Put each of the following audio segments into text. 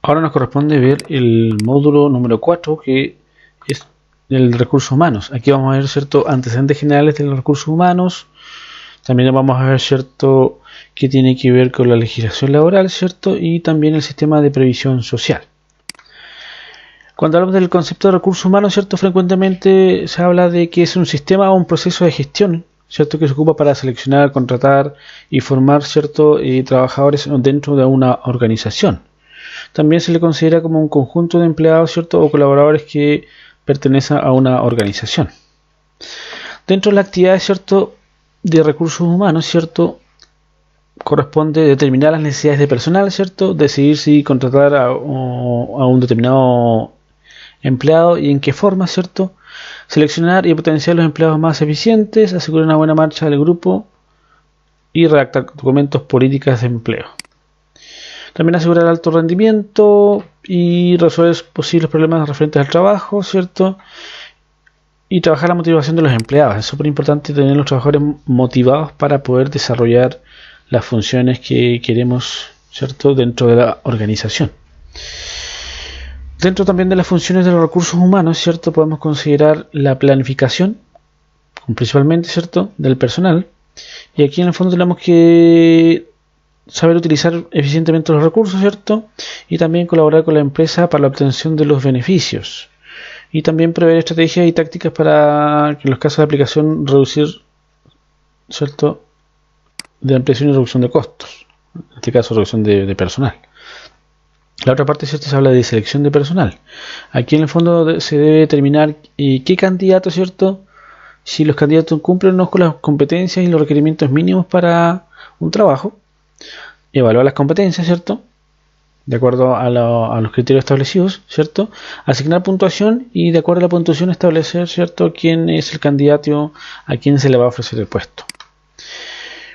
Ahora nos corresponde ver el módulo número 4, que es el de recursos humanos. Aquí vamos a ver, ¿cierto?, antecedentes generales de los recursos humanos. También vamos a ver, ¿cierto?, qué tiene que ver con la legislación laboral, ¿cierto?, y también el sistema de previsión social. Cuando hablamos del concepto de recursos humanos, ¿cierto?, frecuentemente se habla de que es un sistema o un proceso de gestión, ¿cierto?, que se ocupa para seleccionar, contratar y formar, ¿cierto?, trabajadores dentro de una organización. También se le considera como un conjunto de empleados, ¿cierto?, o colaboradores que pertenecen a una organización. Dentro de la actividad, ¿cierto?, de recursos humanos, ¿cierto?, corresponde determinar las necesidades de personal, ¿cierto?, decidir si contratar a un determinado empleado y en qué forma, ¿cierto?, seleccionar y potenciar los empleados más eficientes, asegurar una buena marcha del grupo y redactar documentos políticas de empleo. También asegurar alto rendimiento y resolver posibles problemas referentes al trabajo, ¿cierto? Y trabajar la motivación de los empleados. Es súper importante tener los trabajadores motivados para poder desarrollar las funciones que queremos, ¿cierto?, dentro de la organización. Dentro también de las funciones de los recursos humanos, ¿cierto?, podemos considerar la planificación, principalmente, ¿cierto?, del personal. Y aquí en el fondo tenemos que saber utilizar eficientemente los recursos, ¿cierto?, y también colaborar con la empresa para la obtención de los beneficios. Y también prever estrategias y tácticas para que en los casos de aplicación reducir, ¿cierto?, de ampliación y reducción de costos. En este caso, reducción de personal. La otra parte, ¿cierto?, se habla de selección de personal. Aquí en el fondo se debe determinar qué candidato, ¿cierto?, si los candidatos cumplen o no con las competencias y los requerimientos mínimos para un trabajo. Evaluar las competencias, ¿cierto?, de acuerdo a los criterios establecidos, ¿cierto?, asignar puntuación y de acuerdo a la puntuación establecer, ¿cierto?, quién es el candidato a quien se le va a ofrecer el puesto.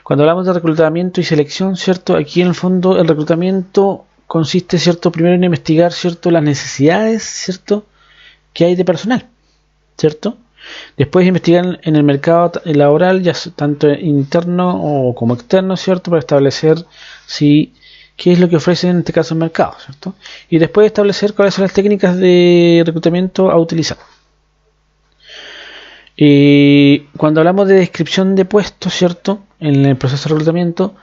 Cuando hablamos de reclutamiento y selección, ¿cierto?, aquí en el fondo el reclutamiento consiste, ¿cierto?, primero en investigar, ¿cierto?, las necesidades, ¿cierto?, que hay de personal, ¿cierto? Después investigar en el mercado laboral, ya tanto interno o como externo, ¿cierto?, para establecer qué es lo que ofrece en este caso el mercado, ¿cierto? Y después establecer cuáles son las técnicas de reclutamiento a utilizar. Y cuando hablamos de descripción de puestos, ¿cierto?, en el proceso de reclutamiento,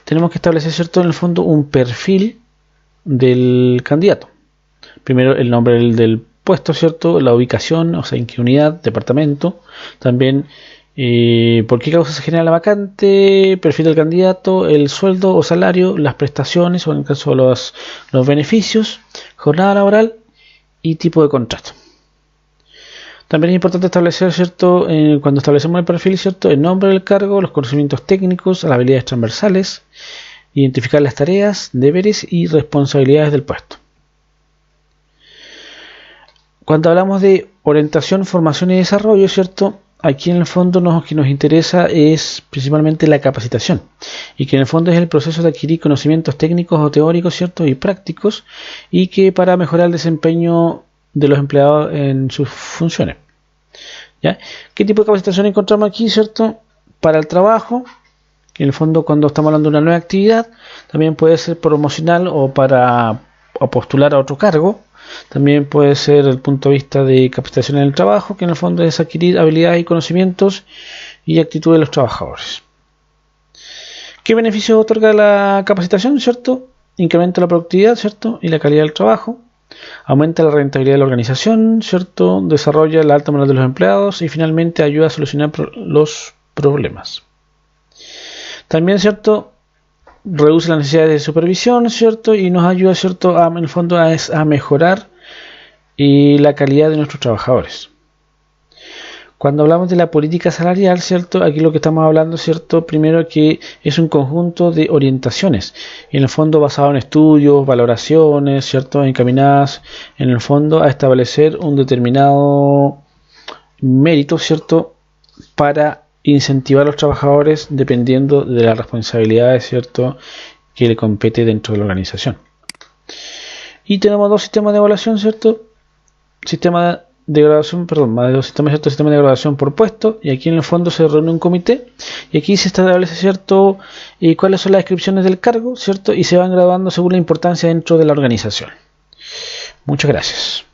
tenemos que establecer, ¿cierto?, en el fondo un perfil del candidato. Primero el nombre del puesto, ¿cierto?, la ubicación, o sea, en qué unidad, departamento, también por qué causa se genera la vacante, perfil del candidato, el sueldo o salario, las prestaciones, o en el caso de los beneficios, jornada laboral y tipo de contrato. También es importante establecer, ¿cierto?, cuando establecemos el perfil, ¿cierto?, el nombre del cargo, los conocimientos técnicos, las habilidades transversales, identificar las tareas, deberes y responsabilidades del puesto. Cuando hablamos de orientación, formación y desarrollo, ¿cierto?, aquí en el fondo lo que nos interesa es principalmente la capacitación, y que en el fondo es el proceso de adquirir conocimientos técnicos o teóricos, ¿cierto?, y prácticos, y que para mejorar el desempeño de los empleados en sus funciones. ¿Ya? ¿Qué tipo de capacitación encontramos aquí, ¿cierto? Para el trabajo, que en el fondo cuando estamos hablando de una nueva actividad, también puede ser promocional o para postular a otro cargo. También puede ser el punto de vista de capacitación en el trabajo, que en el fondo es adquirir habilidades y conocimientos y actitudes de los trabajadores. ¿Qué beneficios otorga la capacitación, ¿cierto? Incrementa la productividad, ¿cierto?, y la calidad del trabajo. Aumenta la rentabilidad de la organización, ¿cierto?, desarrolla la alta moral de los empleados y finalmente ayuda a solucionar los problemas. También, ¿cierto?, reduce las necesidades de supervisión, ¿cierto?, y nos ayuda, ¿cierto?, en el fondo a mejorar la calidad de nuestros trabajadores. Cuando hablamos de la política salarial, ¿cierto?, aquí lo que estamos hablando, ¿cierto?, primero que es un conjunto de orientaciones, en el fondo basado en estudios, valoraciones, ¿cierto?, encaminadas en el fondo a establecer un determinado mérito, ¿cierto?, para incentivar a los trabajadores dependiendo de las responsabilidades, ¿cierto?, que le compete dentro de la organización. Y tenemos dos sistemas de evaluación, ¿cierto?, sistema de graduación, más de dos sistemas, ¿cierto?, sistema de graduación por puesto, y aquí en el fondo se reúne un comité y aquí se establece, ¿cierto?, cuáles son las descripciones del cargo, ¿cierto?, y se van graduando según la importancia dentro de la organización. Muchas gracias.